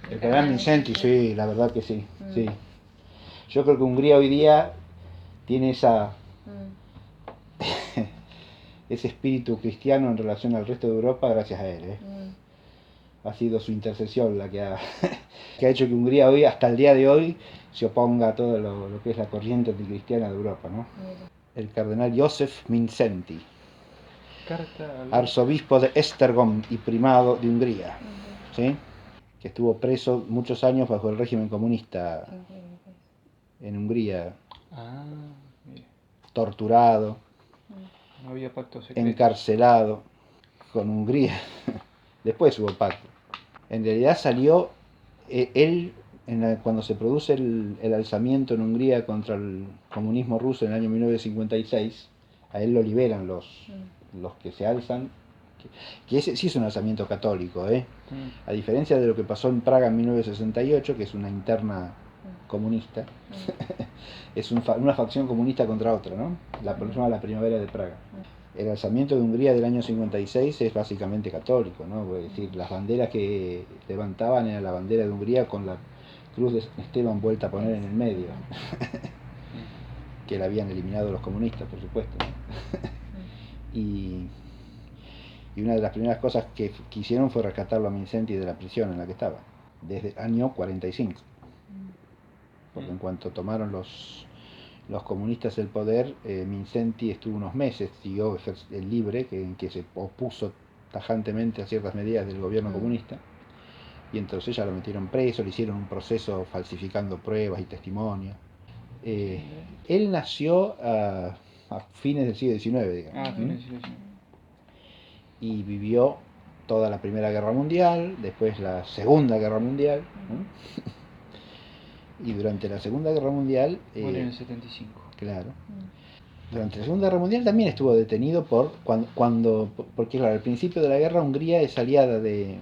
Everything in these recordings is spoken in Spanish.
El cardenal Mindszenty, sí, la verdad que sí, sí. Yo creo que Hungría hoy día tiene ese espíritu cristiano en relación al resto de Europa gracias a él. Ha sido su intercesión la que ha, que ha hecho que Hungría hoy, hasta el día de hoy, se oponga a todo lo que es la corriente anticristiana de Europa, ¿no? El cardenal Józef Mindszenty, arzobispo de Esztergom y primado de Hungría, ¿sí? Que estuvo preso muchos años bajo el régimen comunista en Hungría, torturado, no había pacto secreto, encarcelado con Hungría. Después hubo pacto. En realidad salió él cuando se produce el alzamiento en Hungría contra el comunismo ruso en el año 1956. A él lo liberan los que se alzan, que ese sí es un alzamiento católico, a diferencia de lo que pasó en Praga en 1968, que es una interna comunista. Es una facción comunista contra otra, ¿no? La primavera de Praga. El alzamiento de Hungría del año 56 es básicamente católico, ¿no? Es decir, las banderas que levantaban era la bandera de Hungría con la cruz de Esteban vuelta a poner en el medio, que la habían eliminado los comunistas, por supuesto, ¿no? Y una de las primeras cosas que hicieron fue rescatarlo a Mindszenty de la prisión en la que estaba, desde el año 45. Porque en cuanto tomaron los comunistas el poder, Mindszenty estuvo unos meses, siguió libre, en que se opuso tajantemente a ciertas medidas del gobierno comunista, y entonces ya lo metieron preso, le hicieron un proceso falsificando pruebas y testimonios. Él nació a fines del siglo XIX, digamos, y vivió toda la Primera Guerra Mundial, después la Segunda Guerra Mundial, y durante la Segunda Guerra Mundial... Murió en el 75. Claro. Durante la Segunda Guerra Mundial también estuvo detenido porque claro, al principio de la guerra Hungría es aliada de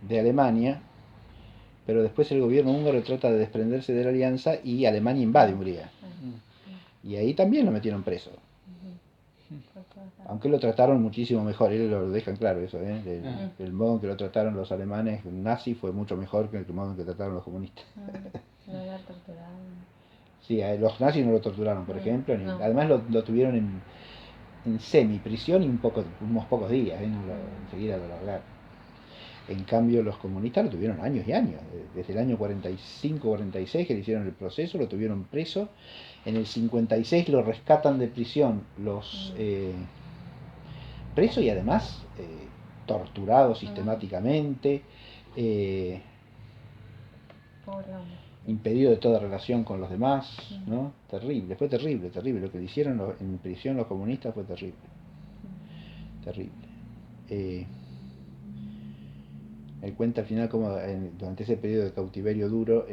Alemania, pero después el gobierno húngaro trata de desprenderse de la alianza y Alemania invade Hungría. Y ahí también lo metieron preso. Aunque lo trataron muchísimo mejor, ellos lo dejan claro eso, el modo en que lo trataron los alemanes nazis fue mucho mejor que el modo en que trataron los comunistas. Lo habían torturado. Sí, a los nazis no lo torturaron, por ejemplo, no. Además lo tuvieron en semi-prisión y unos pocos días, enseguida lo largaron. En cambio los comunistas lo tuvieron años y años, desde el año 45-46 que le hicieron el proceso, lo tuvieron preso. En el 56 lo rescatan de prisión los preso y además torturado sistemáticamente, impedido de toda relación con los demás, ¿no? Terrible, fue terrible, terrible. Lo que le hicieron en prisión los comunistas fue terrible. Terrible. Él cuenta al final cómo durante ese periodo de cautiverio duro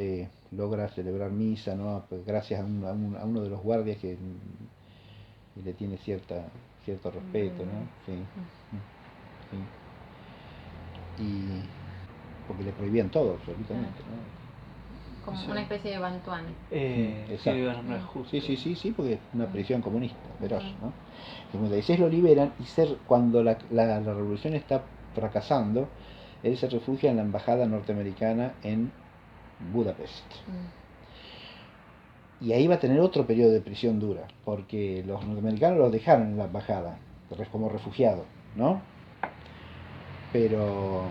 logra celebrar misa, ¿no? Pues gracias a uno de los guardias que le tiene cierto respeto, ¿no? Sí. Sí. Y porque le prohibían todo, absolutamente, ¿no? Como una especie de Bantuán. Sí, porque es una prisión comunista, feroz, ¿no? En 56 lo liberan y cuando la revolución está fracasando, él se refugia en la embajada norteamericana en Budapest. Y ahí va a tener otro periodo de prisión dura, porque los norteamericanos los dejaron en la embajada como refugiado, ¿no? Pero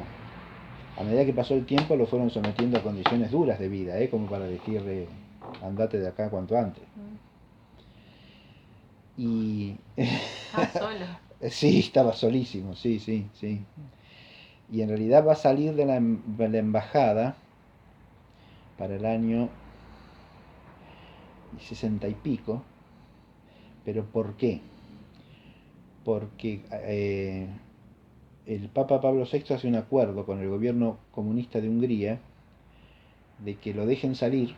a medida que pasó el tiempo lo fueron sometiendo a condiciones duras de vida, como para decirle, andate de acá cuanto antes. Y... ¿Estaba solo? Sí, estaba solísimo, sí. Y en realidad va a salir de la embajada para el año 60 y pico. ¿Pero por qué? Porque el Papa Pablo VI hace un acuerdo con el gobierno comunista de Hungría de que lo dejen salir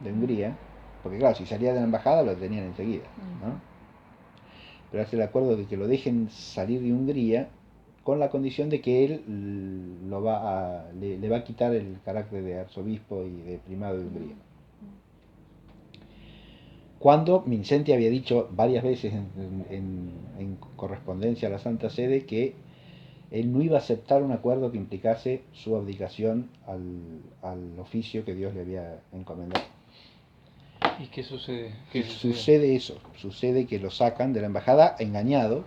de Hungría, porque claro, si salía de la embajada lo detenían enseguida, ¿no? Pero hace el acuerdo de que lo dejen salir de Hungría con la condición de que él le va a quitar el carácter de arzobispo y de primado de Hungría. Cuando Mindszenty había dicho varias veces en correspondencia a la Santa Sede que él no iba a aceptar un acuerdo que implicase su abdicación al oficio que Dios le había encomendado. ¿Y qué sucede? Y sucede eso, sucede que lo sacan de la embajada engañado,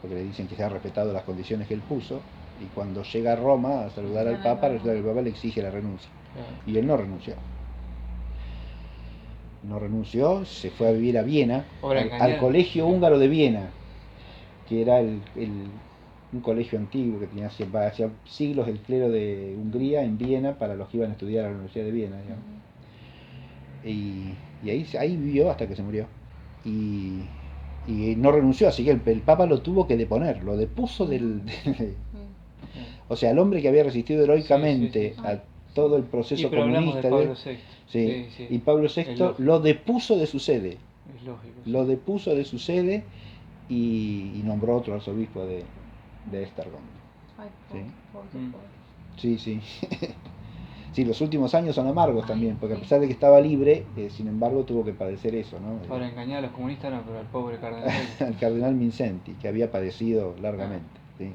porque le dicen que se han respetado las condiciones que él puso, y cuando llega a Roma a saludar al Papa, resulta que el Papa le exige la renuncia. Y él no renunció. No renunció, se fue a vivir a Viena, al colegio húngaro de Viena, que era un colegio antiguo que tenía hacía siglos el clero de Hungría en Viena para los que iban a estudiar a la Universidad de Viena, digamos. Y ahí vivió hasta que se murió. Y no renunció, así que el Papa lo tuvo que deponer, lo depuso o sea, el hombre que había resistido heroicamente a todo el proceso comunista. De Pablo VI. Sí, y Pablo VI lo depuso de su sede. Es lógico. Lo depuso de su sede y nombró otro arzobispo de Esztergom. Ay, Sí, sí. Sí, los últimos años son amargos también, porque a pesar de que estaba libre, sin embargo tuvo que padecer eso, ¿no? Para engañar a los comunistas no, pero al pobre cardenal. Al cardenal Mindszenty, que había padecido largamente. ¿Sí?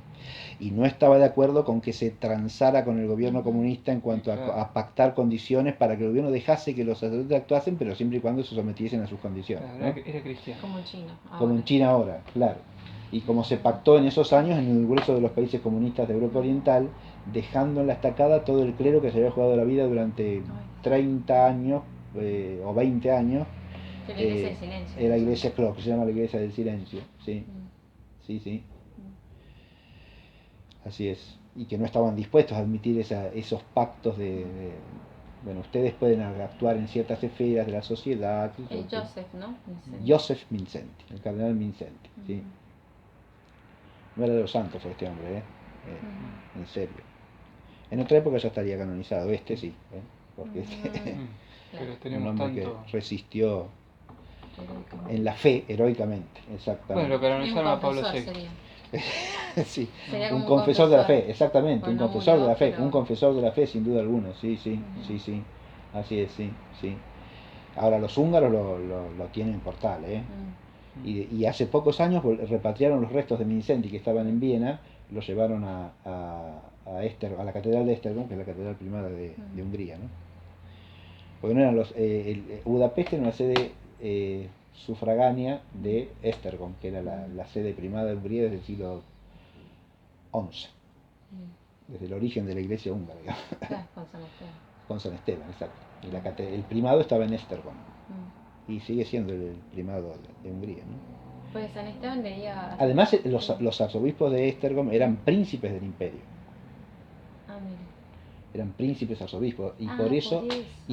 Y no estaba de acuerdo con que se transara con el gobierno comunista en cuanto a pactar condiciones para que el gobierno dejase que los sacerdotes actuasen, pero siempre y cuando se sometiesen a sus condiciones. Claro, ¿no? Era cristiano. Como en China. Como en China ahora, claro. Y como se pactó en esos años en el grueso de los países comunistas de Europa Oriental, dejando en la estacada todo el clero que se había jugado la vida durante 30 años o 20 años. La iglesia del silencio. La iglesia, claro, que se llama la iglesia del silencio, sí. Sí. Así es. Y que no estaban dispuestos a admitir esos pactos bueno, ustedes pueden actuar en ciertas esferas de la sociedad. Joseph, ¿no? Joseph Mindszenty, el cardenal Mindszenty, sí. No era de los santos este hombre, en serio. En otra época ya estaría canonizado, sí, porque pero un hombre tanto... que resistió en la fe heroicamente, exactamente. Bueno, lo canonizaron a Pablo VI. Sí, un confesor de la fe, exactamente, bueno, un confesor de la fe, pero... un confesor de la fe sin duda alguna, sí, así es, sí. Ahora los húngaros lo tienen por tal, y hace pocos años repatriaron los restos de Mindszenty que estaban en Viena, los llevaron a la catedral de Esztergom, que es la catedral primada de Hungría, ¿no? Porque no eran Budapest era una sede sufragánea de Esztergom, que era la sede primada de Hungría desde el siglo XI, desde el origen de la iglesia húngara, digamos. Con San Esteban, exacto. Y el primado estaba en Esztergom, y sigue siendo el primado de Hungría, ¿no? Pues San Esteban leía... Además, los arzobispos de Esztergom eran príncipes del imperio. Eran príncipes arzobispos, y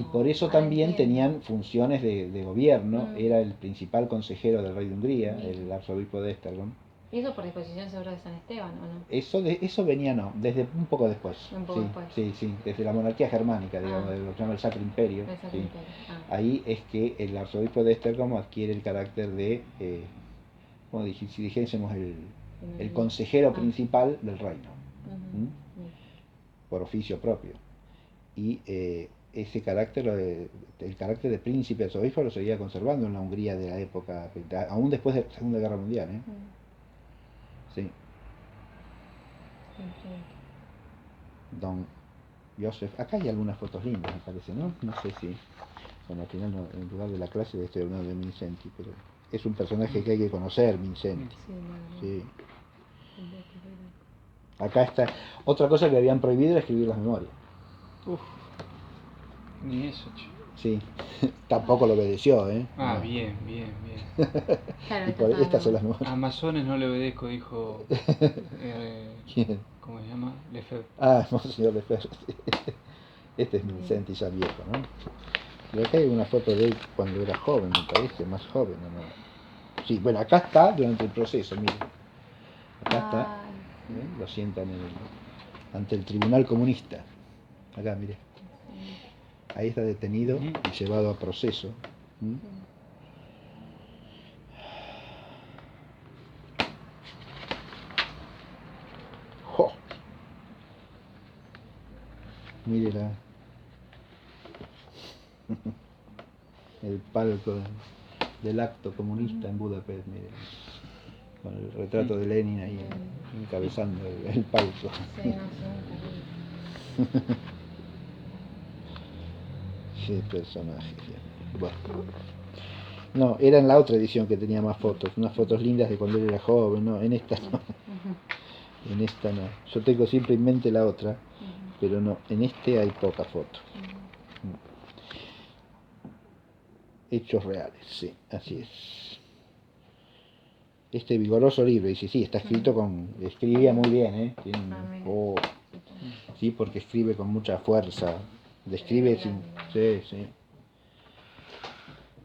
por eso también tenían funciones de gobierno. Era el principal consejero del rey de Hungría, el arzobispo de Esztergom. ¿Y eso por disposición seguro de San Esteban o no? Eso venía, no, desde un poco después. Después. Sí, desde la monarquía germánica, digamos, de lo que se llama el Sacro Imperio. Ahí es que el arzobispo de Esztergom adquiere el carácter de, como si dijésemos, el consejero principal del reino, por oficio propio. Y ese carácter, el carácter de príncipe arzobispo, lo seguía conservando en la Hungría de la época, aún después de la Segunda Guerra Mundial, Sí. Don Joseph. Acá hay algunas fotos lindas, me parece, ¿no? No sé si... Bueno, al final, en lugar de la clase, estoy hablando de Mindszenty, pero es un personaje que hay que conocer, Mindszenty. Sí. Acá está. Otra cosa que habían prohibido era escribir las memorias. Ni eso, chico. Sí, tampoco lo obedeció, No. Bien. Claro, estas son las memorias. A masones no le obedezco, dijo... ¿Quién? ¿Cómo se llama? Lefebvre. Monseñor Lefebvre, sí. Este es Mindszenty ya viejo, ¿no? Pero acá hay una foto de él cuando era joven, me parece, más joven, ¿no? Sí, bueno, acá está durante el proceso, miren. Acá está, lo sientan ante el tribunal comunista. Acá, mire. Ahí está detenido y llevado a proceso. ¡Jo! Mire el palco del acto comunista en Budapest, mire. con el retrato de Lenin ahí encabezando el palco. Sí, no sé. Qué personaje. Bueno. No, era en la otra edición que tenía más fotos, unas fotos lindas de cuando él era joven, no, en esta no. En esta no. Yo tengo siempre en mente la otra, pero no, en este hay pocas fotos. Hechos reales, sí, así es. Este vigoroso libro, dice, sí, está escrito con... Escribía muy bien, ¿eh? Sí, porque escribe con mucha fuerza. Describe sin... Sí, sí.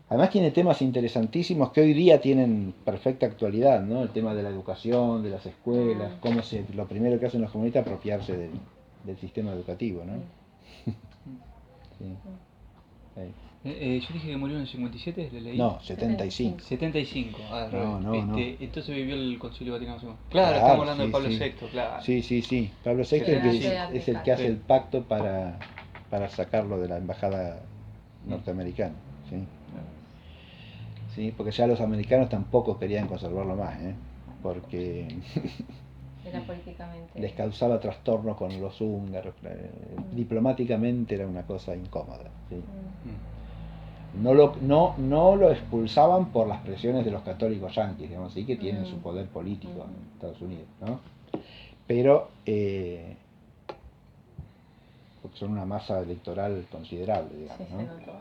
Además tiene temas interesantísimos que hoy día tienen perfecta actualidad, ¿no? El tema de la educación, de las escuelas, cómo lo primero que hacen los comunistas es apropiarse del sistema educativo, ¿no? Sí. Yo dije que murió en el 57, ¿le leí? No, 75. 75, No. entonces vivió el Concilio Vaticano II. Claro, estamos hablando sí, de Pablo sí. VI, claro. Sí. Pablo VI es el que hace el pacto para sacarlo de la embajada norteamericana. ¿Sí? Sí, porque ya los americanos tampoco querían conservarlo más, porque Era políticamente. les causaba trastorno con los húngaros. Diplomáticamente era una cosa incómoda. ¿Sí? No lo expulsaban por las presiones de los católicos yanquis, digamos, sí que tienen su poder político en Estados Unidos, ¿no? Pero porque son una masa electoral considerable, digamos, ¿no?